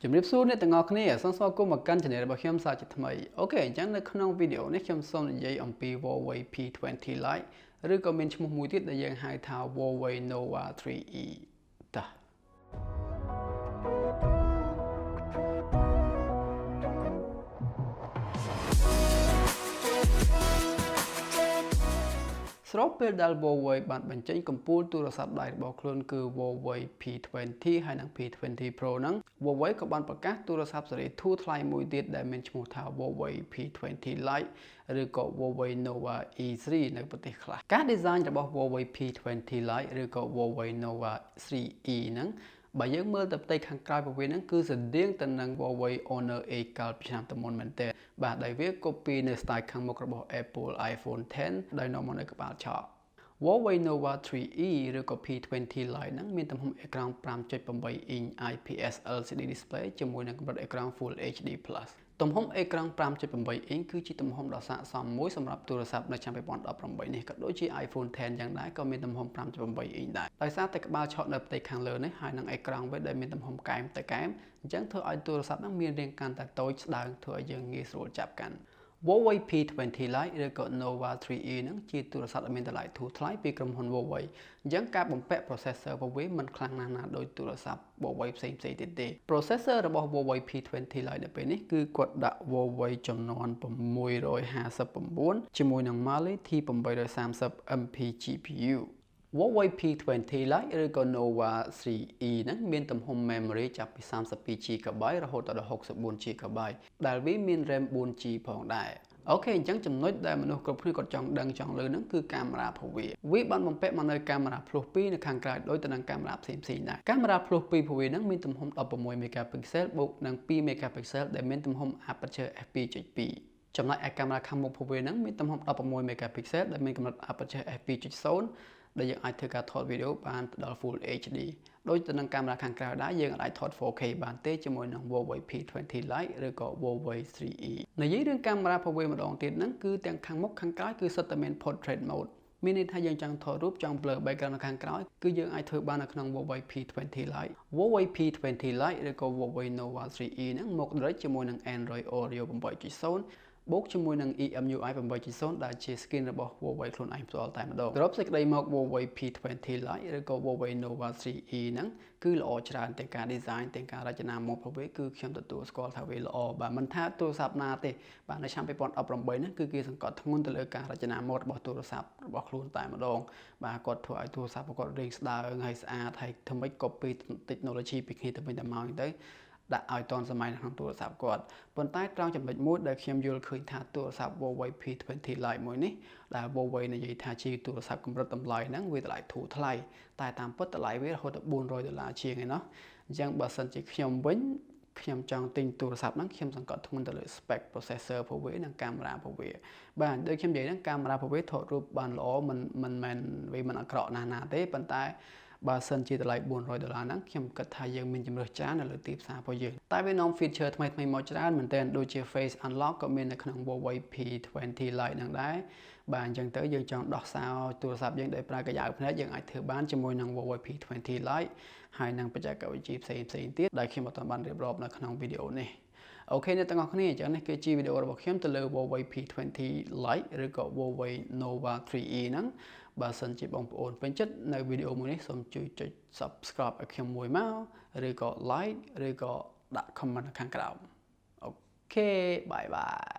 ជំរាបសួរអ្នកទាំងអស់គ្នាសូមស្វាគមន៍មកកាន់ channel របស់ខ្ញុំសាជាថ្មីអូខេអញ្ចឹងនៅក្នុងវីដេអូនេះខ្ញុំសូមនិយាយអំពី Huawei P20Lite ឬក៏មានឈ្មោះមួយទៀតដែលយើងហៅថា Huawei Nova 3E តោះស្របពេលដែល Huawei បានបញ្ចេញកំពូលទូរស័ព្ទដៃរបស់ខ្លួនគឺ Huawei P20 ហើយនិង P20 Pro ហ្នឹង Huawei ក៏បានប្រកាសទូរស័ព្ទស៊េរីធូរថ្លៃមួយទៀតដែលមានឈ្មោះថា Huawei P20Lite ឬក៏ Huawei Nova E3 នៅប្រទេសខ្លះការ design របស់ Huawei P20Lite ឬក៏ Huawei Nova 3E ហ្នឹងបើយើងមើលទៅផ្ទៃខាងក្រោយរបស់វាហ្នឹងគឺស្រដៀងទៅនឹង Huawei Honor A កាលពីឆ្នាំទៅមុនមែនទេបាទដែលវា copy នៅ style ខាងមុខរបស់ Apple iPhone X ដោយនាំមកនៅក្បាលឆក់ Huawei Nova 3E ឬក៏ P20 Lite ហ្នឹងមានទំហំអេក្រង់ 5.8 inch IPS LCD display ជាមួយនឹងកម្រិតអេក្រង់ Full HD+ទំហំអេក្រង់ 5.8 inch គឺជាទំហំដ៏ស័ក្តិសមមួយសម្រាប់ទូរស័ព្ទនៅឆ្នាំ2018នេះក៏ដូចជា iPhone X យ៉ាងដែរក៏មានទំហំ 5.8 inchដែរដោយសារតែក្បាលឆក់នៅផ្ទៃខាងលើនេះហើយនឹងអេក្រង់វាដែលមានទំហំកែមទៅកែមអញ្ចឹងធ្វើឲ្យទូរស័ព្ទហ្នឹងមានរាងកាន់តែតូចស្ដើងធ្វើឲ្យយើងងាយស្រួលចាប់កាន់Huawei P20Lite ឬក៏ Nova 3E ហ្នឹងជាទូរស័ព្ទដែលមានតម្លៃធូរថ្លៃពីក្រុមហ៊ុន Huawei អញ្ចឹងការបំពាក់ processor របស់វាមិនខ្លាំងណាស់ណាដូចទូរស័ព្ទ Huawei ផ្សេងៗទៀតទេ processor របស់ Huawei P20Lite នៅពេលនេះគឺគាត់ដាក់ Huawei ចំនួន659ជាមួយនឹង Mali T830 MP GPU Huawei P20 Lite ឬក៏ Nova 3E ហ្នឹងមានទំហំ memory ចាប់ពី 32GB រហូតដល់ 64GB ដែលវាមាន RAM 4G ផងដែរអូខេអញ្ចឹងចំណុចដែលមនុស្សគ្រប់គ្នាគាត់ចង់ដឹងចង់លឺហ្នឹងគឺកាមេរ៉ារបស់វាបានបំពាក់មកនៅកាមេរ៉ាភ្លោះ2នៅខាងក្រៅដូចទៅនឹងកាមេរ៉ាផ្សេងៗដែរកាមេរ៉ាភ្លោះ2របស់វាហ្នឹងមានទំហំ 16 megapixel បូកនឹង 2 megapixel ដែលមានទំហំ aperture f2.2 ចំណែកឯកាមេរ៉ាខាងមុខរបស់វាហ្នឹងមានទំហំ 16 megapixel ដែលមានកម្រិត aperture f2.0ដែលយើងអាចធ្វើការថតវីដេអូបានដល់ Full HD ដូចទៅនឹងកាមេរ៉ាខាងក្រៅដែរយើងអាចថត 4K បានទេជាមួយនឹង Huawei P20 Lite ឬក៏ Huawei 3E និយាយរឿងកាមេរ៉ារបស់វាម្ដងទៀតហ្នឹងគឺទាំងខាងមុខខាងក្រោយគឺសុទ្ធតែមាន portrait mode មានន័យថាយើងចង់ថតរូបចង់ blur background នៅខាងក្រោយគឺយើងអាចធ្វើបាននៅក្នុង Huawei P20 Lite Huawei P20 Lite ឬក៏ Huawei Nova 3E ហ្នឹងមក direct ជាមួយនឹង Android Oreo 8.0បូកជាមួយនឹង EMUI 8.0 ដែលជា skin របស់ Huawei ខ្លួនឯងផ្ទាល់តែម្ដងសរុបសេចក្តីមក Huawei P20 Lite ឬក៏ Huawei Nova 3E ហ្នឹងគឺល្អច្រើនទាំងការ design ទាំងការរចនាម៉ូដរបស់វាគឺខ្ញុំទទួលស្គាល់ថាវាល្អបាទមិនថាទូរស័ព្ទណាទេបាទនៅឆ្នាំ2018ហ្នឹងគឺគេសង្កត់ធ្ងន់ទៅលើការរចនាម៉ូដរបស់ទូរស័ព្ទរបស់ខ្លួនតែម្ដងបាទគាត់ធ្វើឲ្យទូរស័ព្ទរបស់គាត់រាងស្ដើងហើយស្អាតហើយធ្វើម៉េច copy technology ពីគ្នាទៅវិញទៅមកទៅដាក់ឲ្យតនសម័យនៅក្នុងទូរស័ព្ទគាត់ប៉ុន្តែត្រង់ចំណុចមួយដែលខ្ញុំយល់ឃើញថាទូរស័ព្ទ Huawei P20 Lite មួយនេះដែល Huawei និយាយថាជាទូរស័ព្ទកម្រិតតម្លៃហ្នឹងវាតម្លៃធូរថ្លៃតែតាមពិតតម្លៃវារហូតដល់$400ជាងឯណោះអញ្ចឹងបើសិនជាខ្ញុំវិញខ្ញុំចង់ទិញទូរស័ព្ទហ្នឹងខ្ញុំសង្កត់ធ្ងន់ទៅលើ spec processor របស់វានិងកាមេរ៉ារបស់វាបាទដូចខ្ញុំនិយាយហ្នឹងកាមេរ៉ារបស់វាថតរូបបានល្អមិនមែនវាមិនអាក្រក់ណាស់ណាទេប៉ុន្តែបើសិនជាតម្លៃ$400ហ្នឹងខ្ញុំគិតថាយើងមានជម្រើសច្រើននៅលើទីផ្សាររបស់យើងតែវានាំ feature ថ្មីៗមកច្រើនមែនទែនដូចជា face unlock ក៏មាននៅក្នុង Huawei P20 Lite ហ្នឹងដែរបាទអញ្ចឹងទៅយើងចង់ដោះសោទូរស័ព្ទយើងដោយប្រើកាយ៉ៅភ្នែកយើងអាចធ្វើបានជាមួយនឹង Huawei P20 Lite ហើយនឹងបច្ចេកវិទ្យាផ្សេងទៀតដែលខ្ញុំអត់ទាន់បានរៀបរាប់នៅក្នុងវីដេអូនេះអូខេអ្នកទាំងអស់គ្នាអញ្ចឹងនេះគឺជាវីដេអូរបស់ខ្ញុំទៅលើ Huawei P20 Lite ឬក៏ Huawei Nova 3E ហ្នឹងបើសិនជាបងប្អូនពេញចិត្តនៅវីដេអូមួយនេះសូមជួយចុច Subscribe ឲ្យខ្ញុំមួយមកឬក៏ Like ឬក៏ដាក់ Comment នៅខាងក្រោមអូខេបាយបាយ